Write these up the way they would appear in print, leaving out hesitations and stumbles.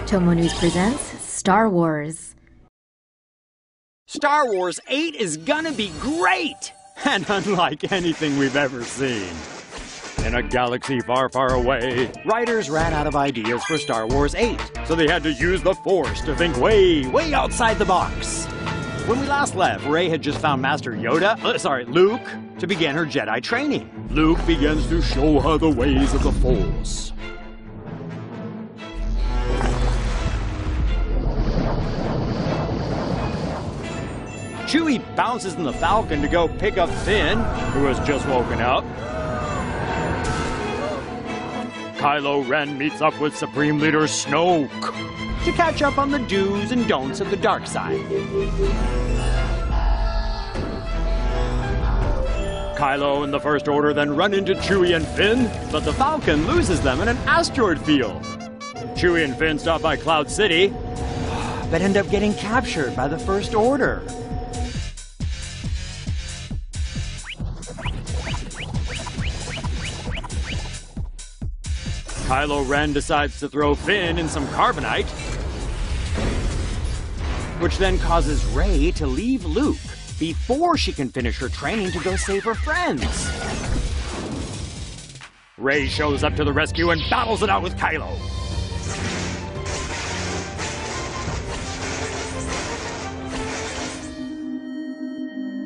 TomoNews presents Star Wars. Star Wars VIII is gonna be great! And unlike anything we've ever seen. In a galaxy far, far away, writers ran out of ideas for Star Wars VIII, so they had to use the Force to think way, way outside the box. When we last left, Rey had just found Master Luke, to begin her Jedi training. Luke begins to show her the ways of the Force. Chewie bounces in the Falcon to go pick up Finn, who has just woken up. Kylo Ren meets up with Supreme Leader Snoke to catch up on the do's and don'ts of the dark side. Kylo and the First Order then run into Chewie and Finn, but the Falcon loses them in an asteroid field. Chewie and Finn stop by Cloud City, but end up getting captured by the First Order. Kylo Ren decides to throw Finn in some carbonite, which then causes Rey to leave Luke before she can finish her training to go save her friends. Rey shows up to the rescue and battles it out with Kylo.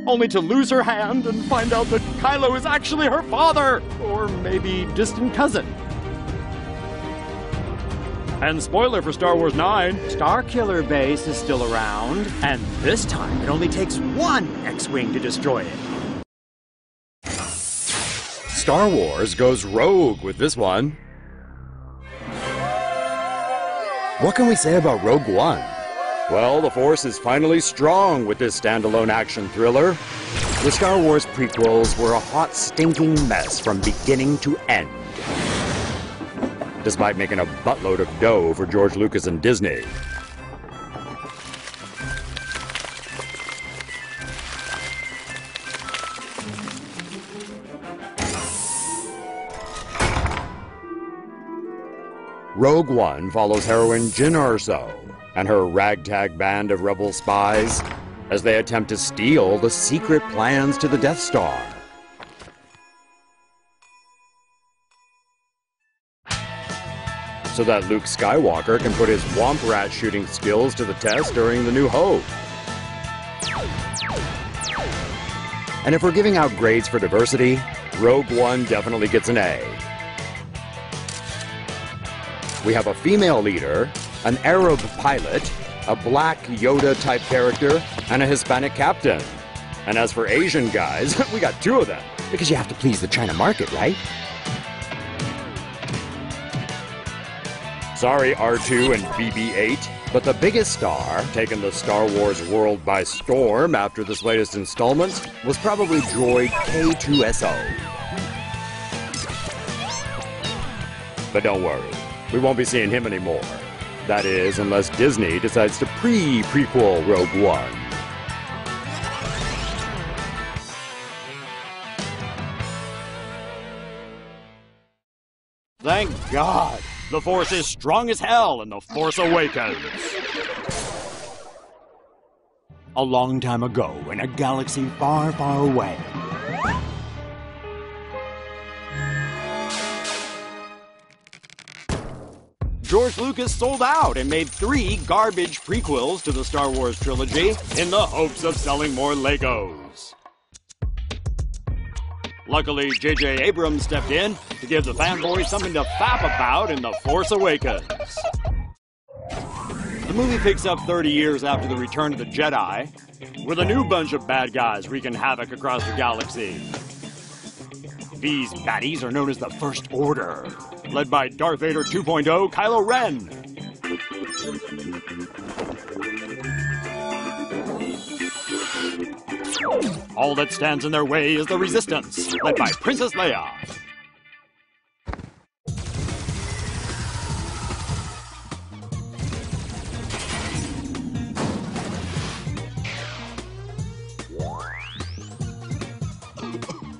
Only to lose her hand and find out that Kylo is actually her father, or maybe distant cousin. And spoiler for Star Wars IX, Starkiller Base is still around, and this time it only takes one X-Wing to destroy it. Star Wars goes rogue with this one. What can we say about Rogue One? Well, the Force is finally strong with this standalone action thriller. The Star Wars prequels were a hot, stinking mess from beginning to end, despite making a buttload of dough for George Lucas and Disney. Rogue One follows heroine Jyn Erso and her ragtag band of rebel spies as they attempt to steal the secret plans to the Death Star. So that Luke Skywalker can put his womp rat shooting skills to the test during the New Hope. And if we're giving out grades for diversity, Rogue One definitely gets an A. We have a female leader, an Arab pilot, a black Yoda-type character, and a Hispanic captain. And as for Asian guys, we got two of them. Because you have to please the China market, right? Sorry, R2 and BB8, but the biggest star, taking the Star Wars world by storm after this latest installment, was probably droid K2SO. But don't worry, we won't be seeing him anymore. That is, unless Disney decides to pre-prequel Rogue One. Thank God! The Force is strong as hell in The Force Awakens. A long time ago, in a galaxy far, far away. George Lucas sold out and made 3 garbage prequels to the Star Wars trilogy in the hopes of selling more Legos. Luckily, J.J. Abrams stepped in to give the fanboys something to fap about in The Force Awakens. The movie picks up 30 years after the return of the Jedi, with a new bunch of bad guys wreaking havoc across the galaxy. These baddies are known as the First Order, led by Darth Vader 2.0 Kylo Ren. All that stands in their way is the Resistance, led by Princess Leia.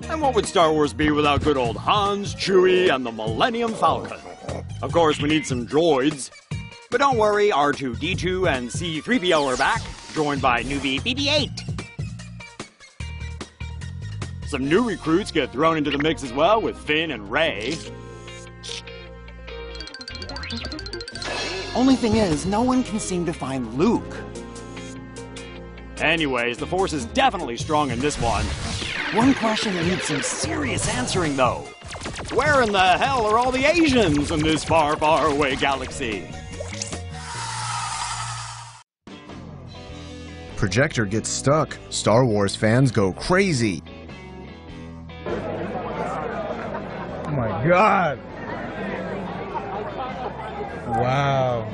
And what would Star Wars be without good old Hans, Chewie, and the Millennium Falcon? Of course, we need some droids. But don't worry, R2-D2 and C-3PO are back, joined by newbie BB8. Some new recruits get thrown into the mix as well, with Finn and Rey. Only thing is, no one can seem to find Luke. Anyways, the Force is definitely strong in this one. One question that needs some serious answering, though. Where in the hell are all the Asians in this far, far away galaxy? Projector gets stuck. Star Wars fans go crazy. Oh my God! Wow.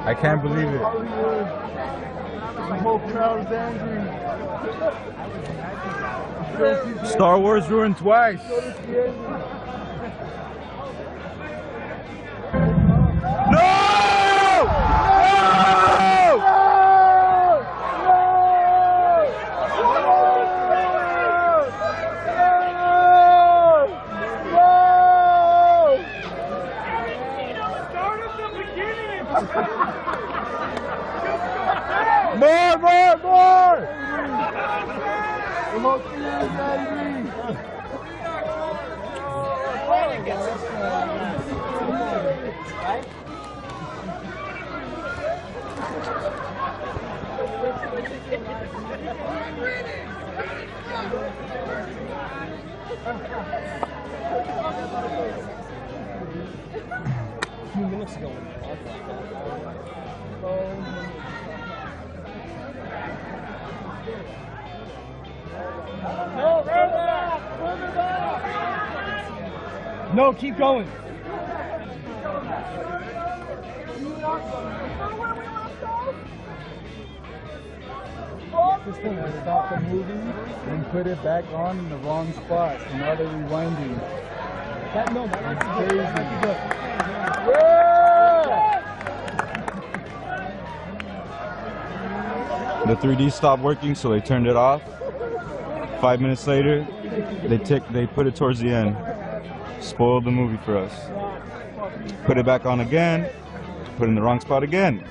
I can't believe it. The whole crowd's angry. Star Wars ruined twice. No! More! A few minutes ago. No, keep going. This thing will stop the movie and put it back on in the wrong spot. So now they're rewinding. That's crazy. The 3D stopped working, so they turned it off. 5 minutes later, they put it towards the end. Spoiled the movie for us. Put it back on again. Put it in the wrong spot again.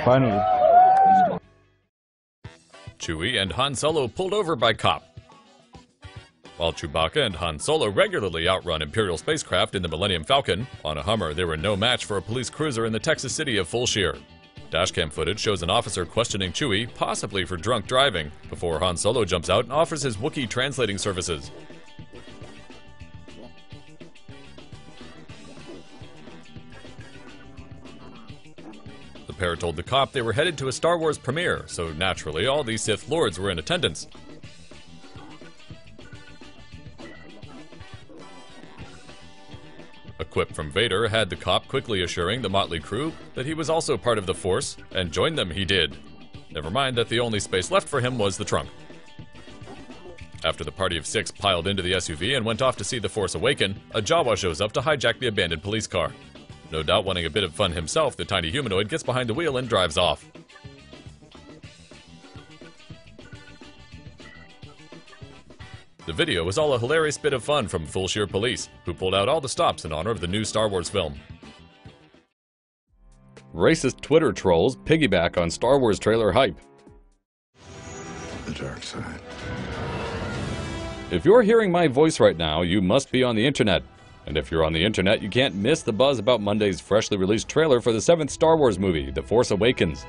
Finally. Chewie and Han Solo pulled over by cop. While Chewbacca and Han Solo regularly outrun Imperial spacecraft in the Millennium Falcon, on a Hummer they were no match for a police cruiser in the Texas city of Fulshear. Dashcam footage shows an officer questioning Chewie, possibly for drunk driving, before Han Solo jumps out and offers his Wookiee translating services. The pair told the cop they were headed to a Star Wars premiere, so naturally all these Sith Lords were in attendance. A quip from Vader had the cop quickly assuring the motley crew that he was also part of the Force, and join them he did. Never mind that the only space left for him was the trunk. After the party of 6 piled into the SUV and went off to see The Force Awakens, a Jawa shows up to hijack the abandoned police car. No doubt wanting a bit of fun himself, the tiny humanoid gets behind the wheel and drives off. The video was all a hilarious bit of fun from Fulshear Police, who pulled out all the stops in honor of the new Star Wars film. Racist Twitter trolls piggyback on Star Wars trailer hype. The dark side. If you're hearing my voice right now, you must be on the internet. And if you're on the internet, you can't miss the buzz about Monday's freshly released trailer for the 7th Star Wars movie, The Force Awakens.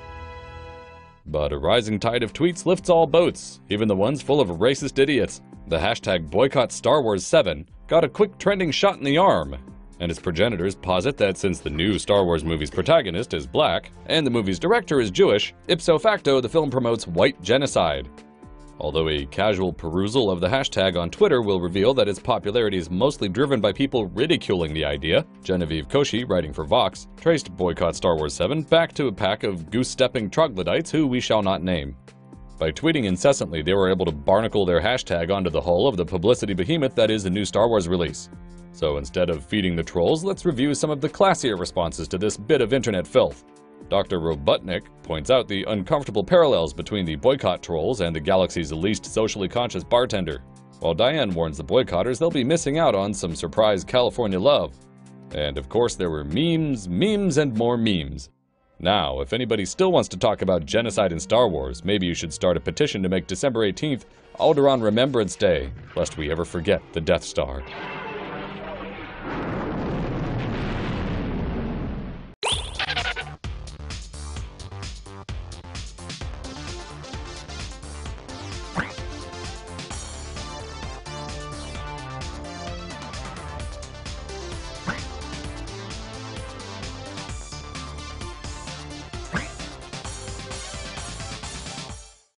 But a rising tide of tweets lifts all boats, even the ones full of racist idiots. The hashtag boycott Star Wars VII got a quick trending shot in the arm, and its progenitors posit that since the new Star Wars movie's protagonist is black, and the movie's director is Jewish, ipso facto the film promotes white genocide. Although a casual perusal of the hashtag on Twitter will reveal that its popularity is mostly driven by people ridiculing the idea, Genevieve Koshy, writing for Vox, traced boycott Star Wars VII back to a pack of goose-stepping troglodytes who we shall not name. By tweeting incessantly, they were able to barnacle their hashtag onto the hull of the publicity behemoth that is the new Star Wars release. So instead of feeding the trolls, let's review some of the classier responses to this bit of internet filth. Dr. Robotnik points out the uncomfortable parallels between the boycott trolls and the galaxy's least socially conscious bartender. while Diane warns the boycotters they'll be missing out on some surprise California love. And of course there were memes, and more memes. Now, if anybody still wants to talk about genocide in Star Wars, maybe you should start a petition to make December 18th Alderaan Remembrance Day, lest we ever forget the Death Star.